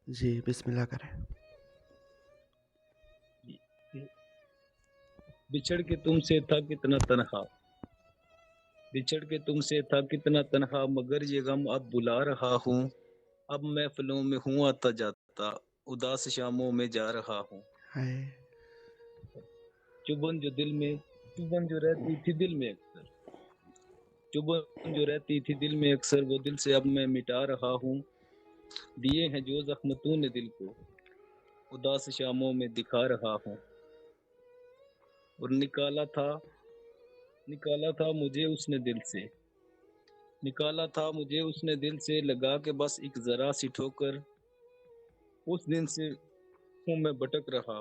जी, बिस्मिल्लाह करें। बिछड़ के तुमसे था कितना तन्हा, बिछड़ के तुमसे था कितना तन्हा, मगर ये गम अब बुला रहा हूँ। अब महफिलों में हूँ आता जाता, उदास शामों में जा रहा हूँ। हाय! चुभन जो दिल में, चुभन जो रहती थी दिल में अक्सर, चुभन जो रहती थी दिल में अक्सर, वो दिल से अब मैं मिटा रहा हूँ। दिए हैं जो जख्म तूने दिल को, उदास शामों में दिखा रहा हूँ। और निकाला था मुझे उसने दिल से, निकाला था मुझे उसने दिल से, लगा के बस एक जरा सी ठोकर। उस दिन से हूँ मैं भटक रहा,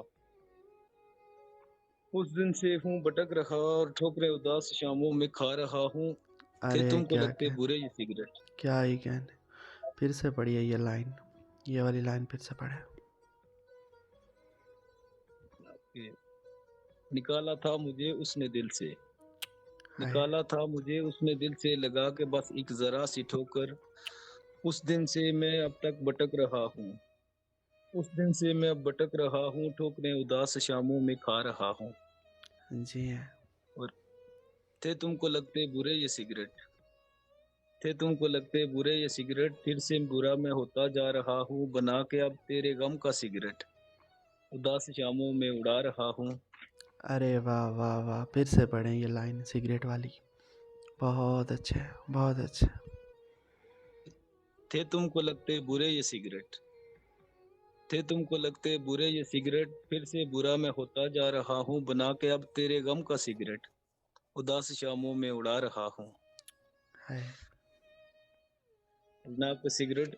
उस दिन से हूँ भटक रहा, और ठोकरें उदास शामों में खा रहा हूँ। थे अरे तुमको क्या लगते कहने, बुरे ये सिगरेट। क्या ही कहने। फिर से पढ़िए ये लाइन, ये वाली लाइन फिर से पढ़ें। कि निकाला था मुझे उसने दिल से, हाय! निकाला था मुझे उसने दिल से, लगा के बस एक जरा सी ठोकर। उस दिन से मैं अब तक भटक रहा हूँ, उस दिन से मैं अब भटक रहा हूँ, ठोकरें उदास शामों में खा रहा हूँ। जी हाँ। और थे तुमको लगते बुरे ये सिगरेट, थे तुमको लगते बुरे ये सिगरेट, फिर से बुरा मैं होता जा रहा हूँ, बना के अब तेरे गम का सिगरेट, उदास शामों में उड़ा रहा हूँ। अरे वाह, वाह, वाह! फिर से पढ़ें ये लाइन सिगरेट वाली। बहुत अच्छे, बहुत अच्छे। थे तुमको लगते बुरे ये सिगरेट, थे तुमको लगते बुरे ये सिगरेट, फिर से बुरा मैं होता जा रहा हूँ, बना के अब तेरे गम का सिगरेट, उदास शामों में उड़ा रहा हूँ। हाय! जनाब को सिगरेट,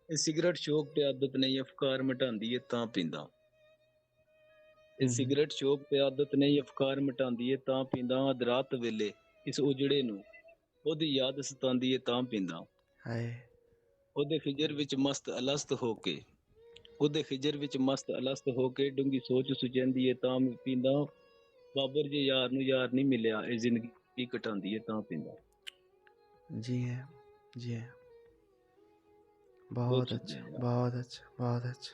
सिगरेट शौक ते आदत नहीं, अफकार मिटांदी है तां पींदा। ਇਹ हुँ, हुँ। ਸਿਗਰਟ ਸ਼ੌਕ ਤੇ ਆਦਤ ਨਹੀਂ, ਅਫਕਾਰ ਮਿਟਾਉਂਦੀ ਏ ਤਾਂ ਪੀਂਦਾ। ਅੱਧ ਰਾਤ ਵੇਲੇ ਇਸ ਉਜੜੇ ਨੂੰ ਉਹਦੀ ਯਾਦ ਸਤਾਉਂਦੀ ਏ ਤਾਂ ਪੀਂਦਾ। हाय! ਉਹਦੇ ਖਿਜਰ ਵਿੱਚ ਮਸਤ ਅਲਸਤ ਹੋ ਕੇ, ਉਹਦੇ ਖਿਜਰ ਵਿੱਚ ਮਸਤ ਅਲਸਤ ਹੋ ਕੇ, ਡੂੰਗੀ ਸੋਚ ਸੁਚੈਂਦੀ ਏ ਤਾਂ ਪੀਂਦਾ। ਬਾਬਰ ਜੇ ਯਾਰ ਨੂੰ ਯਾਰ ਨਹੀਂ ਮਿਲਿਆ, ਇਹ ਜ਼ਿੰਦਗੀ ਕਟਾਉਂਦੀ ਏ ਤਾਂ ਪੀਂਦਾ। जी हाँ, जी हाँ। ਬਹੁਤ बहुत शुक्रिया अच्छा, जनाब। बहुत अच्छा, बहुत अच्छा।